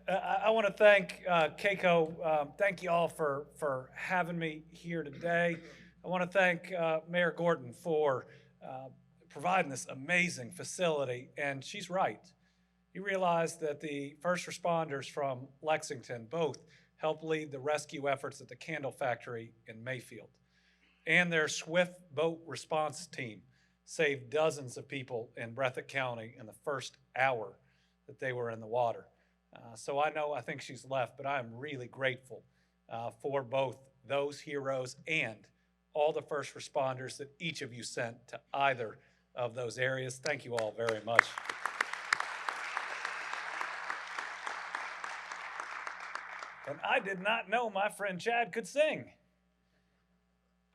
I want to thank KACo. Thank you all for having me here today. I want to thank Mayor Gordon for providing this amazing facility. And she's right. You realize that the first responders from Lexington both helped lead the rescue efforts at the candle factory in Mayfield. And their swift boat response team saved dozens of people in Breathitt County in the first hour that they were in the water. So I think she's left, but I am really grateful for both those heroes and all the first responders that each of you sent to either of those areas. Thank you all very much. And I did not know my friend Chad could sing.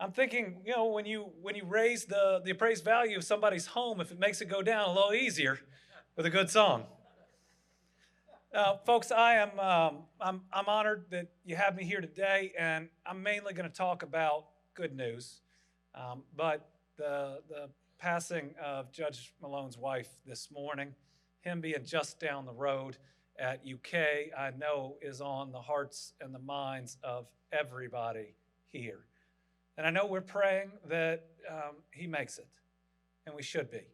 I'm thinking, when you raise the appraised value of somebody's home, if it makes it go down a little easier with a good song. Folks, I'm honored that you have me here today, and I'm mainly going to talk about good news. But the passing of Judge Malone's wife this morning, him being just down the road at UK, I know is on the hearts and the minds of everybody here. And I know we're praying that he makes it, and we should be.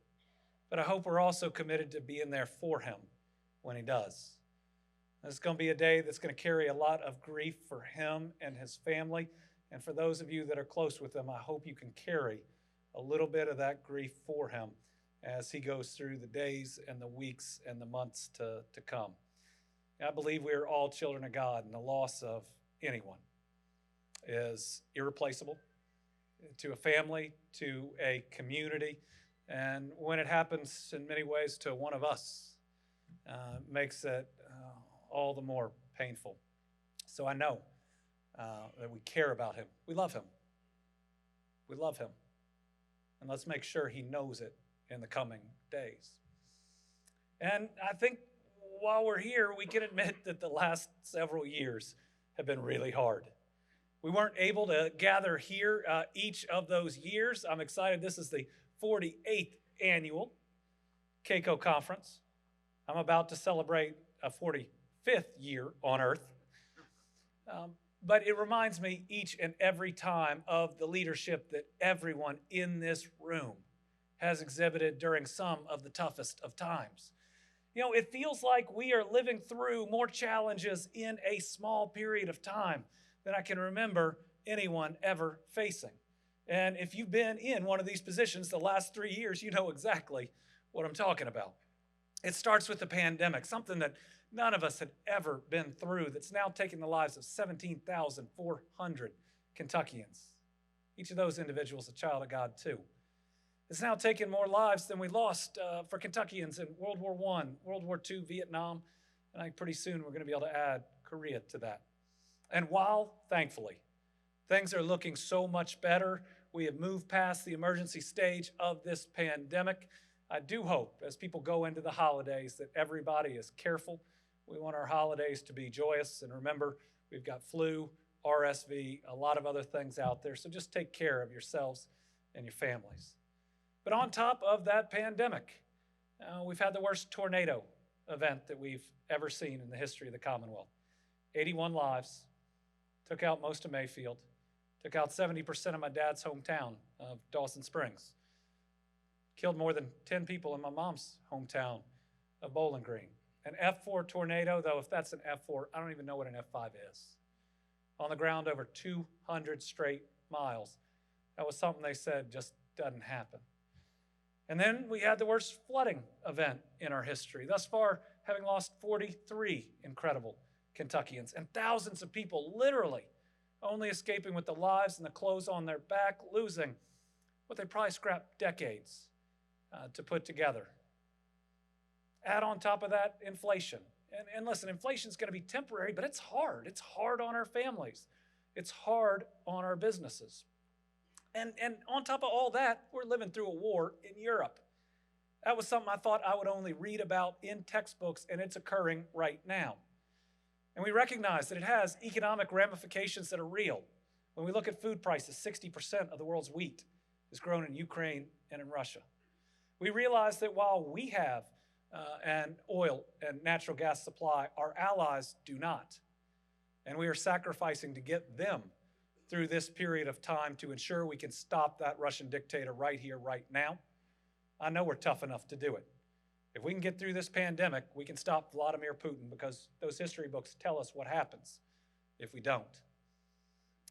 But I hope we're also committed to being there for him when he does. This is going to be a day that's going to carry a lot of grief for him and his family. And for those of you that are close with him, I hope you can carry a little bit of that grief for him as he goes through the days and the weeks and the months to come. I believe we are all children of God, and the loss of anyone is irreplaceable to a family, to a community, and when it happens in many ways to one of us, makes it all the more painful. So I know that we care about him. We love him. We love him. And let's make sure he knows it in the coming days. And I think while we're here, we can admit that the last several years have been really hard. We weren't able to gather here each of those years. I'm excited. This is the 48th annual KACo Conference. I'm about to celebrate a 45th year on Earth. But it reminds me each and every time of the leadership that everyone in this room has exhibited during some of the toughest of times. It feels like we are living through more challenges in a small period of time than I can remember anyone ever facing. And if you've been in one of these positions the last 3 years, you know exactly what I'm talking about. It starts with the pandemic, something that none of us had ever been through, that's now taken the lives of 17,400 Kentuckians. Each of those individuals a child of God, too. It's now taken more lives than we lost for Kentuckians in World War I, World War II, Vietnam, and I think pretty soon we're going to be able to add Korea to that. And while, thankfully, things are looking so much better, we have moved past the emergency stage of this pandemic, I do hope as people go into the holidays that everybody is careful. We want our holidays to be joyous, and remember, we've got flu, RSV, a lot of other things out there, so just take care of yourselves and your families. But on top of that pandemic, we've had the worst tornado event that we've ever seen in the history of the Commonwealth. 81 lives, took out most of Mayfield, took out 70% of my dad's hometown of Dawson Springs, killed more than 10 people in my mom's hometown of Bowling Green. An F4 tornado, though, if that's an F4, I don't even know what an F5 is. On the ground over 200 straight miles. That was something they said just doesn't happen. And then we had the worst flooding event in our history, thus far having lost 43 incredible Kentuckians, and thousands of people literally only escaping with the lives and the clothes on their back, losing what they probably scrapped decades to put together. Add on top of that inflation. And listen, inflation is going to be temporary, but it's hard. It's hard on our families. It's hard on our businesses. And on top of all that, we're living through a war in Europe. That was something I thought I would only read about in textbooks, and it's occurring right now. And we recognize that it has economic ramifications that are real. When we look at food prices, 60% of the world's wheat is grown in Ukraine and in Russia. We realize that while we have and oil and natural gas supply. Our allies do not. And we are sacrificing to get them through this period of time to ensure we can stop that Russian dictator right here, right now. I know we're tough enough to do it. If we can get through this pandemic, we can stop Vladimir Putin, because those history books tell us what happens if we don't.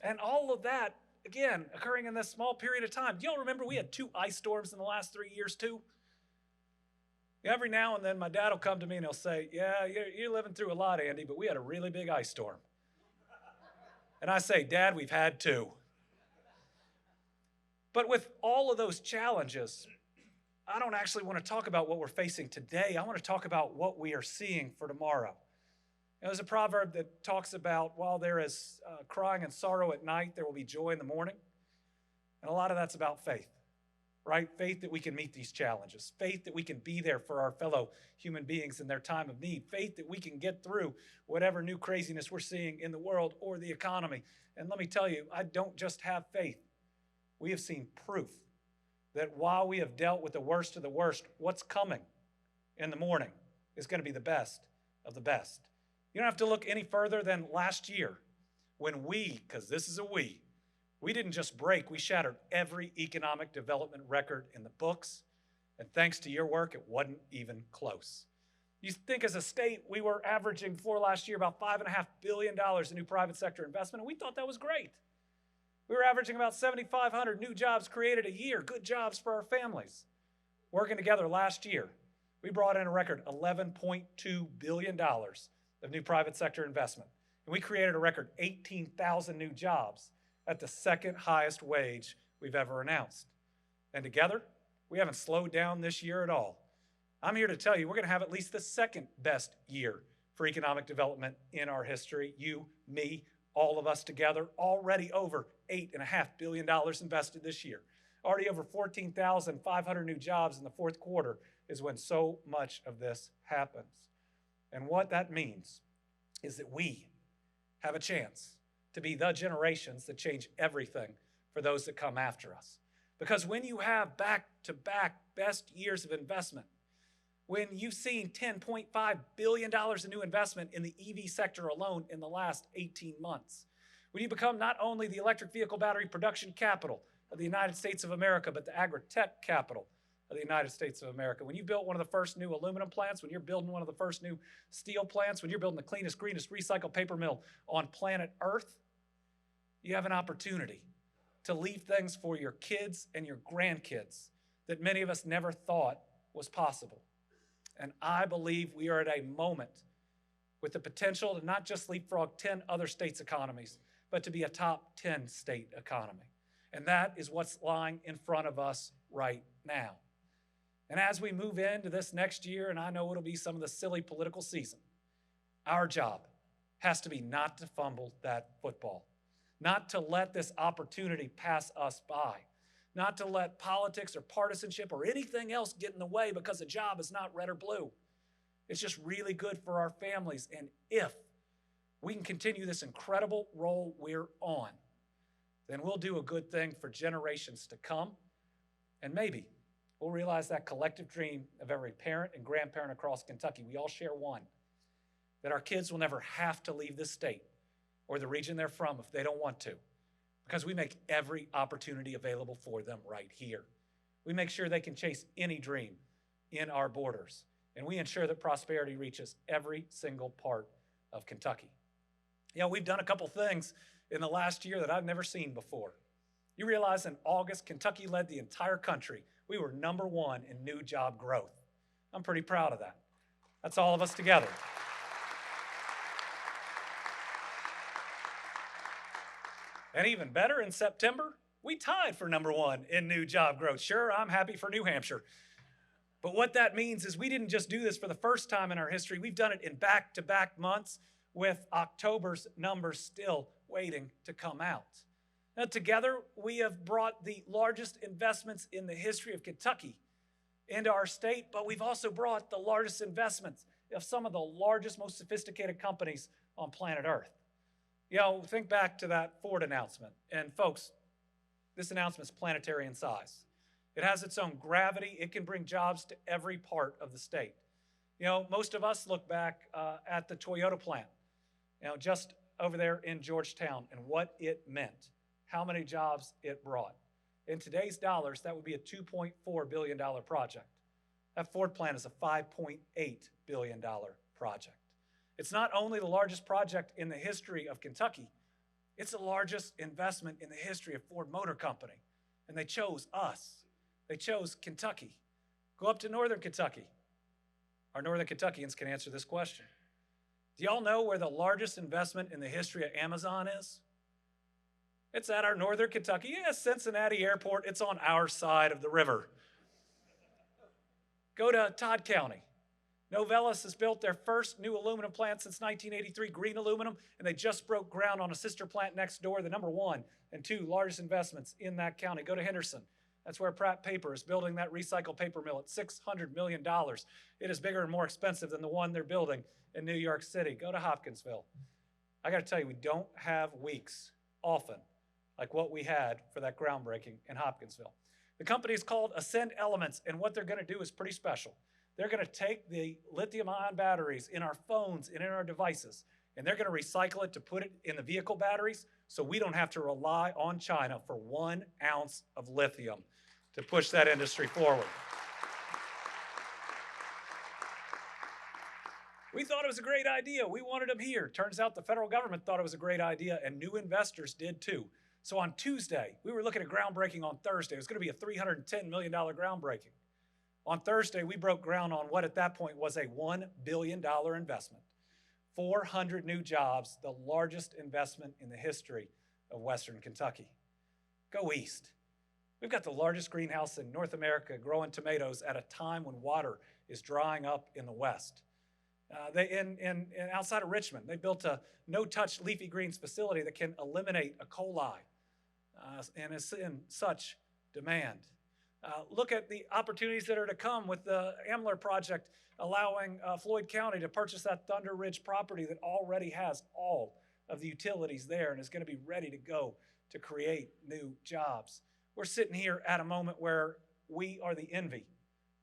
And all of that, again, occurring in this small period of time. Do y'all remember we had 2 ice storms in the last 3 years too? Every now and then my dad will come to me and he'll say, yeah, you're living through a lot, Andy, but we had a really big ice storm. And I say, Dad, we've had 2. But with all of those challenges, I don't actually want to talk about what we're facing today. I want to talk about what we are seeing for tomorrow. There's a proverb that talks about, while there is crying and sorrow at night, there will be joy in the morning. And a lot of that's about faith, right? Faith that we can meet these challenges. Faith that we can be there for our fellow human beings in their time of need. Faith that we can get through whatever new craziness we're seeing in the world or the economy. And let me tell you, I don't just have faith. We have seen proof that while we have dealt with the worst of the worst, what's coming in the morning is going to be the best of the best. You don't have to look any further than last year when we, because this is a we didn't just break, we shattered every economic development record in the books. And thanks to your work, it wasn't even close. You think as a state, we were averaging for last year about $5.5 billion in new private sector investment, and we thought that was great. We were averaging about 7,500 new jobs created a year, good jobs for our families. Working together last year, we brought in a record $11.2 billion of new private sector investment. And we created a record 18,000 new jobs at the second highest wage we've ever announced. And together, we haven't slowed down this year at all. I'm here to tell you, we're going to have at least the second best year for economic development in our history. You, me, all of us together, already over $8.5 billion invested this year. Already over 14,500 new jobs in the fourth quarter is when so much of this happens. And what that means is that we have a chance to be the generations that change everything for those that come after us. Because when you have back-to-back best years of investment, when you've seen $10.5 billion in new investment in the EV sector alone in the last 18 months, when you become not only the electric vehicle battery production capital of the United States of America, but the agri-tech capital of the United States of America, when you built one of the first new aluminum plants, when you're building one of the first new steel plants, when you're building the cleanest, greenest recycled paper mill on planet Earth, you have an opportunity to leave things for your kids and your grandkids that many of us never thought was possible. And I believe we are at a moment with the potential to not just leapfrog 10 other states' economies, but to be a top 10 state economy. And that is what's lying in front of us right now. And as we move into this next year, and I know it'll be some of the silly political season, our job has to be not to fumble that football, not to let this opportunity pass us by, not to let politics or partisanship or anything else get in the way because the job is not red or blue. It's just really good for our families. And if we can continue this incredible role we're on, then we'll do a good thing for generations to come. And maybe we'll realize that collective dream of every parent and grandparent across Kentucky. We all share one, that our kids will never have to leave this state or the region they're from if they don't want to, because we make every opportunity available for them right here. We make sure they can chase any dream in our borders, and we ensure that prosperity reaches every single part of Kentucky. You know, we've done a couple things in the last year that I've never seen before. You realize in August, Kentucky led the entire country. We were #1 in new job growth. I'm pretty proud of that. That's all of us together. And even better, in September, we tied for #1 in new job growth. Sure, I'm happy for New Hampshire. But what that means is we didn't just do this for the first time in our history. We've done it in back-to-back months with October's numbers still waiting to come out. Now, together, we have brought the largest investments in the history of Kentucky into our state, but we've also brought the largest investments of some of the largest, most sophisticated companies on planet Earth. You know, think back to that Ford announcement. And folks, this announcement's planetary in size. It has its own gravity. It can bring jobs to every part of the state. You know, most of us look back at the Toyota plant, you know, just over there in Georgetown and what it meant, how many jobs it brought. In today's dollars, that would be a $2.4 billion project. That Ford plant is a $5.8 billion project. It's not only the largest project in the history of Kentucky, it's the largest investment in the history of Ford Motor Company. And they chose us. They chose Kentucky. Go up to Northern Kentucky. Our Northern Kentuckians can answer this question. Do y'all know where the largest investment in the history of Amazon is? It's at our Northern Kentucky. Yeah, Cincinnati Airport. It's on our side of the river. Go to Todd County. Novelis has built their first new aluminum plant since 1983, green aluminum, and they just broke ground on a sister plant next door, the number 1 and 2 largest investments in that county. Go to Henderson. That's where Pratt Paper is building that recycled paper mill at $600 million. It is bigger and more expensive than the one they're building in New York City. Go to Hopkinsville. I got to tell you, we don't have weeks often like what we had for that groundbreaking in Hopkinsville. The company is called Ascend Elements, and what they're going to do is pretty special. They're going to take the lithium-ion batteries in our phones and in our devices, and they're going to recycle it to put it in the vehicle batteries so we don't have to rely on China for 1 ounce of lithium to push that industry forward. We thought it was a great idea. We wanted them here. Turns out the federal government thought it was a great idea, and new investors did too. So on Tuesday, we were looking at groundbreaking on Thursday. It was going to be a $310 million groundbreaking. On Thursday, we broke ground on what at that point was a $1 billion investment. 400 new jobs, the largest investment in the history of Western Kentucky. Go east. We've got the largest greenhouse in North America growing tomatoes at a time when water is drying up in the west. Outside of Richmond, they built a no-touch leafy greens facility that can eliminate E. coli and is in such demand. Look at the opportunities that are to come with the Ambler project allowing Floyd County to purchase that Thunder Ridge property that already has all of the utilities there and is going to be ready to go to create new jobs. We're sitting here at a moment where we are the envy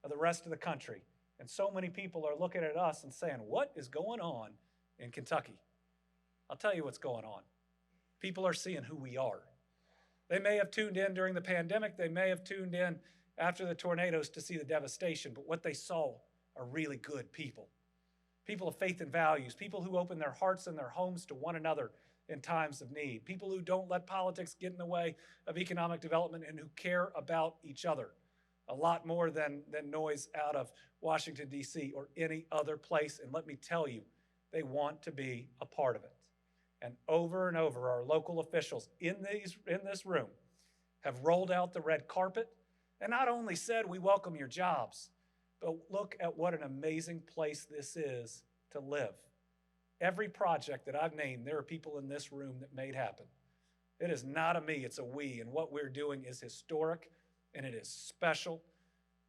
of the rest of the country. And so many people are looking at us and saying, what is going on in Kentucky? I'll tell you what's going on. People are seeing who we are. They may have tuned in during the pandemic. They may have tuned in after the tornadoes to see the devastation. But what they saw are really good people. People of faith and values. People who open their hearts and their homes to one another in times of need. People who don't let politics get in the way of economic development and who care about each other a lot more than noise out of Washington, D.C. or any other place. And let me tell you, they want to be a part of it. And over, our local officials in this room have rolled out the red carpet and not only said, we welcome your jobs, but look at what an amazing place this is to live. Every project that I've named, there are people in this room that made happen. It is not a me, it's a we, and what we're doing is historic and it is special.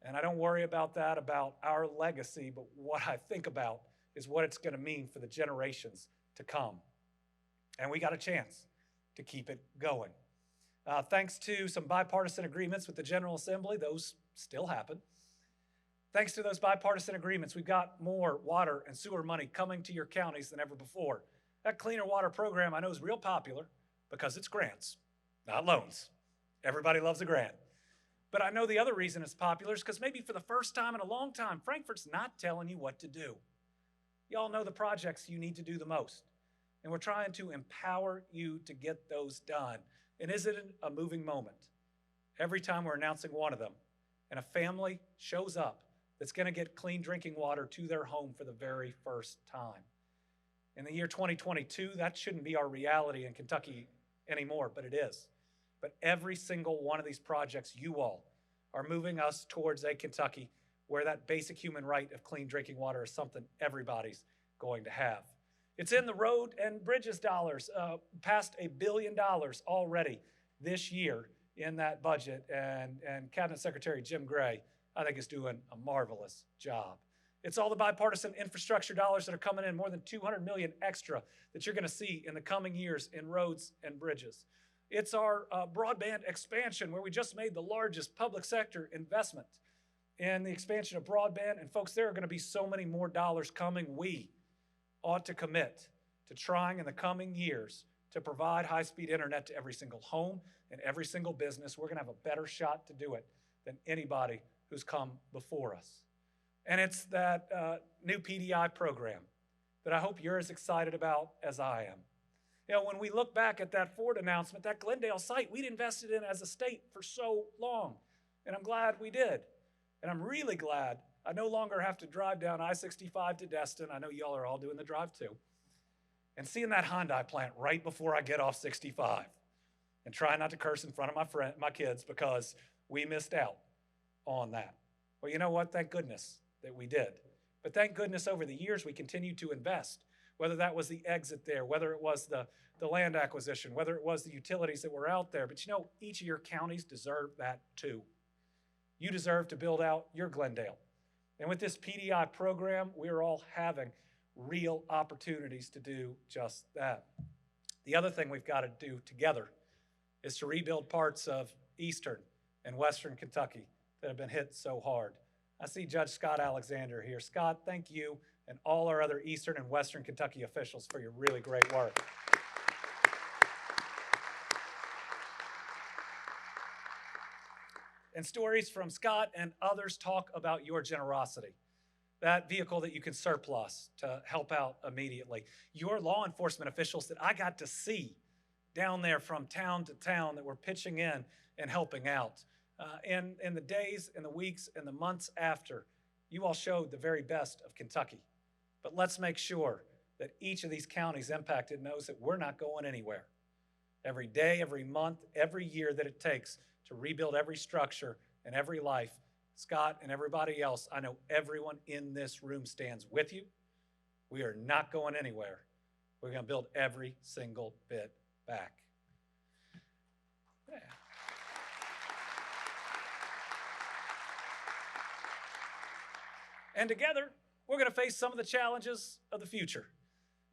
And I don't worry about that, about our legacy, but what I think about is what it's going to mean for the generations to come. And we got a chance to keep it going. Thanks to some bipartisan agreements with the General Assembly, those still happen. Thanks to those bipartisan agreements, we've got more water and sewer money coming to your counties than ever before. That Cleaner Water program I know is real popular because it's grants, not loans. Everybody loves a grant. But I know the other reason it's popular is because maybe for the first time in a long time, Frankfurt's not telling you what to do. Y'all know the projects you need to do the most. And we're trying to empower you to get those done. And is it a moving moment? Every time we're announcing one of them, and a family shows up that's going to get clean drinking water to their home for the very first time. In the year 2022, that shouldn't be our reality in Kentucky anymore, but it is. But every single one of these projects, you all, are moving us towards a Kentucky where that basic human right of clean drinking water is something everybody's going to have. It's in the road and bridges dollars, past $1 billion already this year in that budget. And Cabinet Secretary Jim Gray, I think, is doing a marvelous job. It's all the bipartisan infrastructure dollars that are coming in, more than $200 million extra that you're going to see in the coming years in roads and bridges. It's our broadband expansion where we just made the largest public sector investment in the expansion of broadband. And folks, there are going to be so many more dollars coming. We ought to commit to trying in the coming years to provide high-speed internet to every single home and every single business. We're going to have a better shot to do it than anybody who's come before us. And it's that new PDI program that I hope you're as excited about as I am. You know, when we look back at that Ford announcement, that Glendale site, we'd invested in as a state for so long. And I'm glad we did. And I'm really glad I no longer have to drive down I-65 to Destin. I know y'all are all doing the drive too. And seeing that Hyundai plant right before I get off 65 and try not to curse in front of my kids because we missed out on that. Well, you know what? Thank goodness that we did. But thank goodness over the years we continued to invest, whether that was the exit there, whether it was the land acquisition, whether it was the utilities that were out there. But you know, each of your counties deserve that too. You deserve to build out your Glendale. And with this PDI program, we're all having real opportunities to do just that. The other thing we've got to do together is to rebuild parts of eastern and western Kentucky that have been hit so hard. I see Judge Scott Alexander here. Scott, thank you and all our other eastern and western Kentucky officials for your really great work. And stories from Scott and others talk about your generosity. That vehicle that you can surplus to help out immediately. Your law enforcement officials that I got to see down there from town to town that were pitching in and helping out. And in the days and the weeks and the months after, you all showed the very best of Kentucky. But let's make sure that each of these counties impacted knows that we're not going anywhere. Every day, every month, every year that it takes to rebuild every structure and every life, Scott and everybody else, I know everyone in this room stands with you. We are not going anywhere. We're going to build every single bit back. Yeah. And together, we're going to face some of the challenges of the future.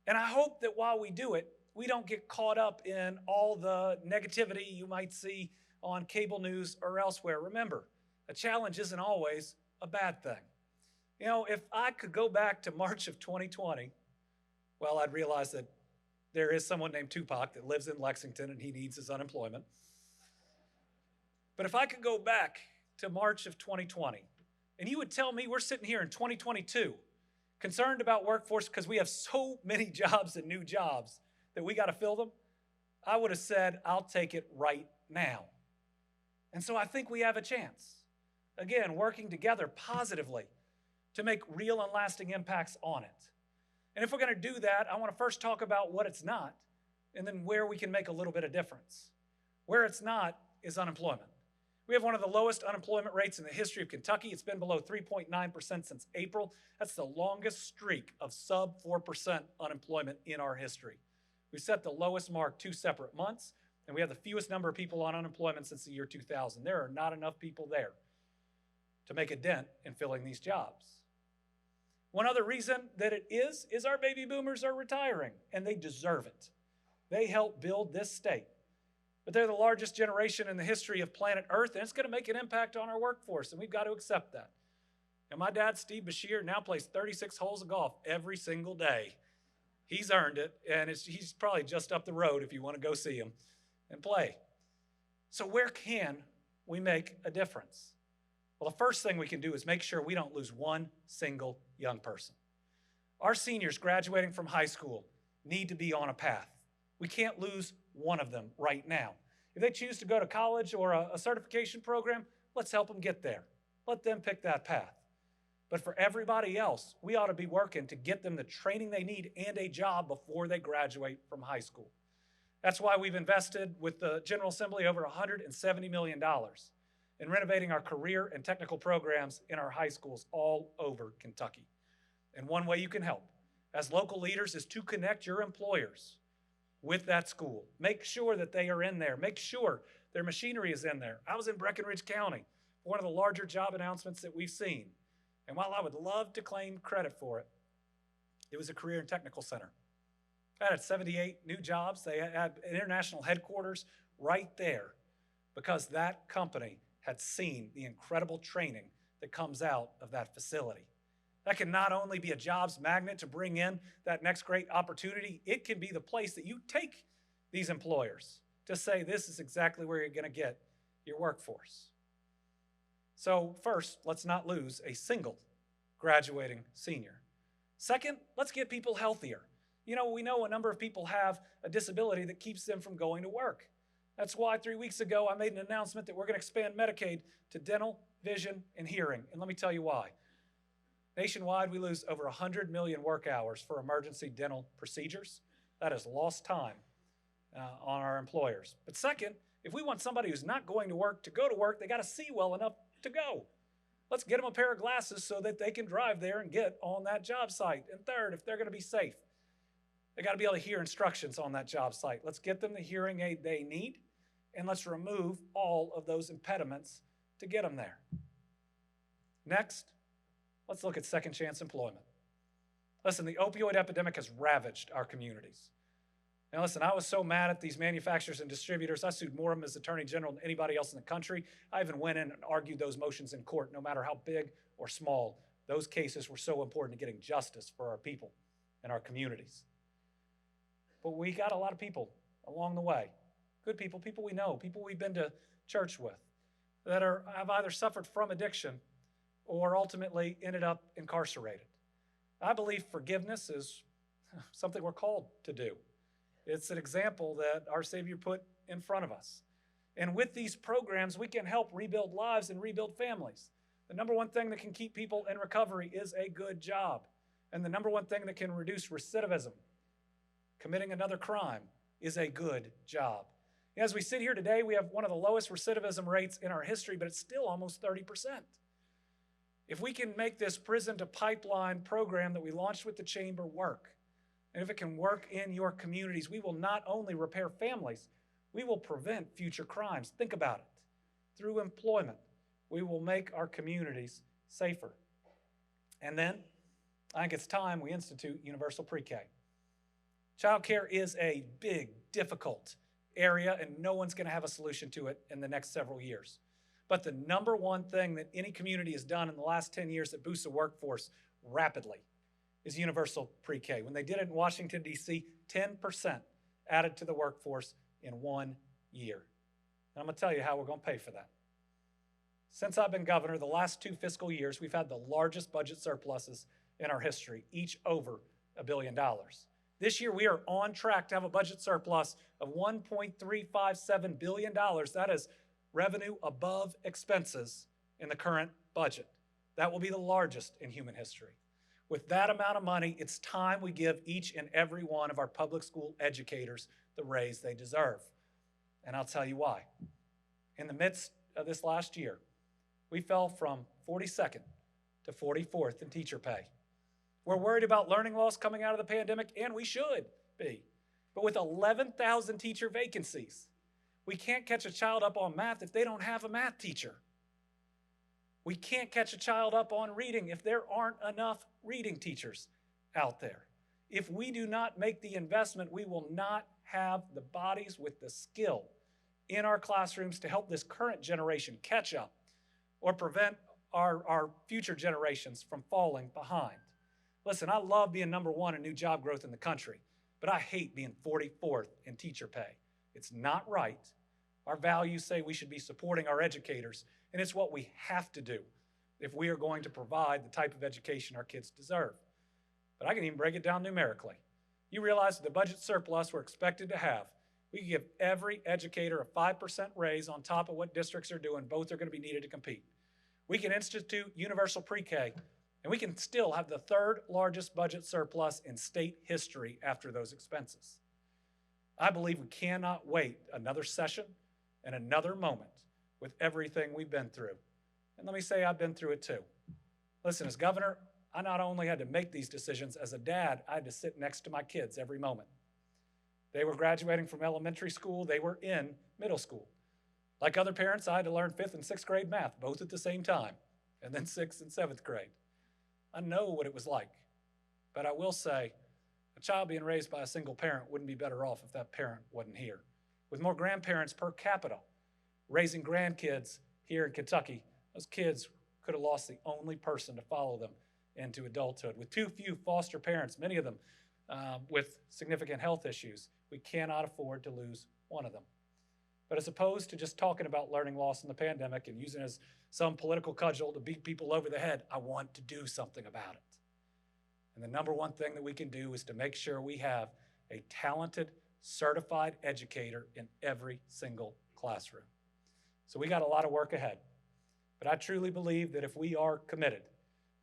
And I hope that while we do it, we don't get caught up in all the negativity you might see on cable news or elsewhere. Remember, a challenge isn't always a bad thing. You know, if I could go back to March of 2020, well, I'd realize that there is someone named Tupac that lives in Lexington and he needs his unemployment. But if I could go back to March of 2020, and you would tell me we're sitting here in 2022, concerned about workforce because we have so many jobs and new jobs that we got to fill them, I would have said, I'll take it right now. And so I think we have a chance. Again, working together positively to make real and lasting impacts on it. And if we're going to do that, I want to first talk about what it's not and then where we can make a little bit of difference. Where it's not is unemployment. We have one of the lowest unemployment rates in the history of Kentucky. It's been below 3.9% since April. That's the longest streak of sub 4% unemployment in our history. We set the lowest mark 2 separate months, and we have the fewest number of people on unemployment since the year 2000. There are not enough people there to make a dent in filling these jobs. One other reason that it is our baby boomers are retiring, and they deserve it. They helped build this state. But they're the largest generation in the history of planet Earth, and it's going to make an impact on our workforce, and we've got to accept that. And my dad, Steve Beshear, now plays 36 holes of golf every single day. He's earned it, and he's probably just up the road if you want to go see him and play. So where can we make a difference? Well, the first thing we can do is make sure we don't lose one single young person. Our seniors graduating from high school need to be on a path. We can't lose one of them right now. If they choose to go to college or a certification program, let's help them get there. Let them pick that path. But for everybody else, we ought to be working to get them the training they need and a job before they graduate from high school. That's why we've invested with the General Assembly over $170 million in renovating our career and technical programs in our high schools all over Kentucky. And one way you can help as local leaders is to connect your employers with that school. Make sure that they are in there. Make sure their machinery is in there. I was in Breckinridge County for one of the larger job announcements that we've seen. And while I would love to claim credit for it, it was a career and technical center. I had 78 new jobs. They had an international headquarters right there because that company had seen the incredible training that comes out of that facility. That can not only be a jobs magnet to bring in that next great opportunity, it can be the place that you take these employers to say this is exactly where you're going to get your workforce. So first, let's not lose a single graduating senior. Second, let's get people healthier. You know, we know a number of people have a disability that keeps them from going to work. That's why 3 weeks ago I made an announcement that we're going to expand Medicaid to dental, vision, and hearing. And let me tell you why. Nationwide, we lose over 100 million work hours for emergency dental procedures. That is lost time on our employers. But second, if we want somebody who's not going to work, they got to see well enough to go. Let's get them a pair of glasses so that they can drive there and get on that job site. And third, if they're going to be safe, they got to be able to hear instructions on that job site. Let's get them the hearing aid they need, and let's remove all of those impediments to get them there. Next, let's look at second chance employment. Listen, the opioid epidemic has ravaged our communities. Now listen, I was so mad at these manufacturers and distributors, I sued more of them as Attorney General than anybody else in the country. I even went in and argued those motions in court, no matter how big or small. Those cases were so important to getting justice for our people and our communities. But we got a lot of people along the way, good people, people we know, people we've been to church with, that have either suffered from addiction or ultimately ended up incarcerated. I believe forgiveness is something we're called to do. It's an example that our Savior put in front of us. And with these programs, we can help rebuild lives and rebuild families. The number one thing that can keep people in recovery is a good job. And the number one thing that can reduce recidivism, committing another crime, is a good job. As we sit here today, we have one of the lowest recidivism rates in our history, but it's still almost 30%. If we can make this prison to pipeline program that we launched with the chamber work, and if it can work in your communities, we will not only repair families, we will prevent future crimes. Think about it. Through employment, we will make our communities safer. And then, I think it's time we institute universal pre-K. Child care is a big, difficult area, and no one's going to have a solution to it in the next several years. But the number one thing that any community has done in the last 10 years that boosts the workforce rapidly is universal pre-K. When they did it in Washington, D.C., 10% added to the workforce in 1 year. And I'm going to tell you how we're going to pay for that. Since I've been governor, the last 2 fiscal years, we've had the largest budget surpluses in our history, each over $1 billion. This year, we are on track to have a budget surplus of $1.357 billion. That is revenue above expenses in the current budget. That will be the largest in human history. With that amount of money, it's time we give each and every one of our public school educators the raise they deserve. And I'll tell you why. In the midst of this last year, we fell from 42nd to 44th in teacher pay. We're worried about learning loss coming out of the pandemic, and we should be. But with 11,000 teacher vacancies, we can't catch a child up on math if they don't have a math teacher. We can't catch a child up on reading if there aren't enough reading teachers out there. If we do not make the investment, we will not have the bodies with the skill in our classrooms to help this current generation catch up or prevent our future generations from falling behind. Listen, I love being number one in new job growth in the country, but I hate being 44th in teacher pay. It's not right. Our values say we should be supporting our educators, and it's what we have to do if we are going to provide the type of education our kids deserve. But I can even break it down numerically. You realize the budget surplus we're expected to have, we can give every educator a 5% raise on top of what districts are doing. Both are going to be needed to compete. We can institute universal pre-K, and we can still have the third largest budget surplus in state history after those expenses. I believe we cannot wait another session and another moment with everything we've been through. And let me say I've been through it too. Listen, as governor, I not only had to make these decisions, as a dad, I had to sit next to my kids every moment. They were graduating from elementary school, they were in middle school. Like other parents, I had to learn 5th and 6th grade math, both at the same time, and then 6th and 7th grade. I know what it was like, but I will say, a child being raised by a single parent wouldn't be better off if that parent wasn't here. With more grandparents per capita, raising grandkids here in Kentucky, those kids could have lost the only person to follow them into adulthood. With too few foster parents, many of them with significant health issues, we cannot afford to lose one of them. But as opposed to just talking about learning loss in the pandemic and using it as some political cudgel to beat people over the head, I want to do something about it. And the number one thing that we can do is to make sure we have a talented, certified educator in every single classroom. So we got a lot of work ahead. But I truly believe that if we are committed,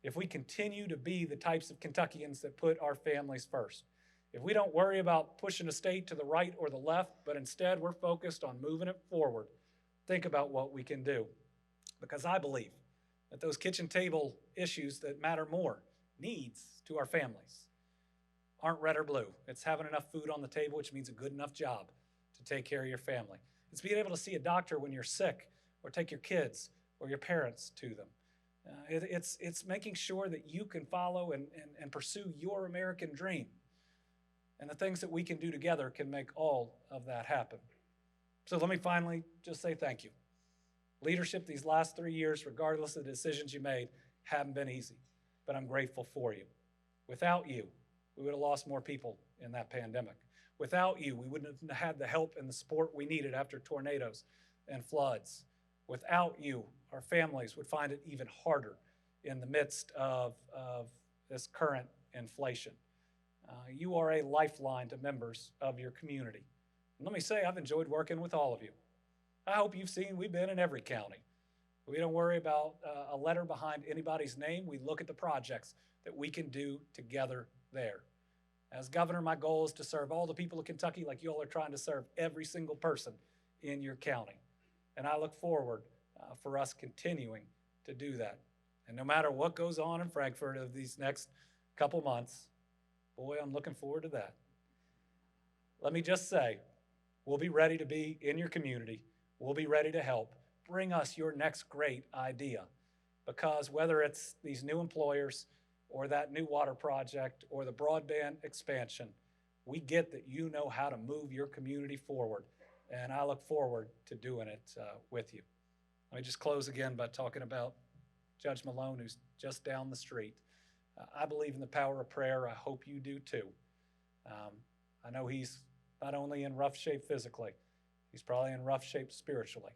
if we continue to be the types of Kentuckians that put our families first, if we don't worry about pushing a state to the right or the left, but instead we're focused on moving it forward, think about what we can do. Because I believe that those kitchen table issues that matter more, needs to our families, aren't red or blue. It's having enough food on the table, which means a good enough job to take care of your family. It's being able to see a doctor when you're sick, or take your kids or your parents to them. It's making sure that you can follow and pursue your American dream. And the things that we can do together can make all of that happen. So let me finally just say thank you. Leadership these last 3 years, regardless of the decisions you made, haven't been easy, but I'm grateful for you. Without you, we would have lost more people in that pandemic. Without you, we wouldn't have had the help and the support we needed after tornadoes and floods. Without you, our families would find it even harder in the midst of this current inflation. You are a lifeline to members of your community. And let me say, I've enjoyed working with all of you. I hope you've seen we've been in every county. We don't worry about a letter behind anybody's name. We look at the projects that we can do together there. As governor, my goal is to serve all the people of Kentucky like you all are trying to serve every single person in your county. And I look forward for us continuing to do that. And no matter what goes on in Frankfort of these next couple months, boy, I'm looking forward to that. Let me just say, we'll be ready to be in your community. We'll be ready to help. Bring us your next great idea. Because whether it's these new employers or that new water project or the broadband expansion, we get that you know how to move your community forward. And I look forward to doing it with you. Let me just close again by talking about Judge Malone, who's just down the street. I believe in the power of prayer. I hope you do too. I know he's not only in rough shape physically, he's probably in rough shape spiritually.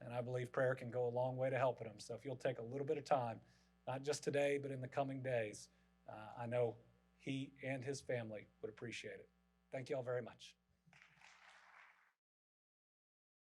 And I believe prayer can go a long way to helping him. So if you'll take a little bit of time, not just today, but in the coming days, I know he and his family would appreciate it. Thank you all very much.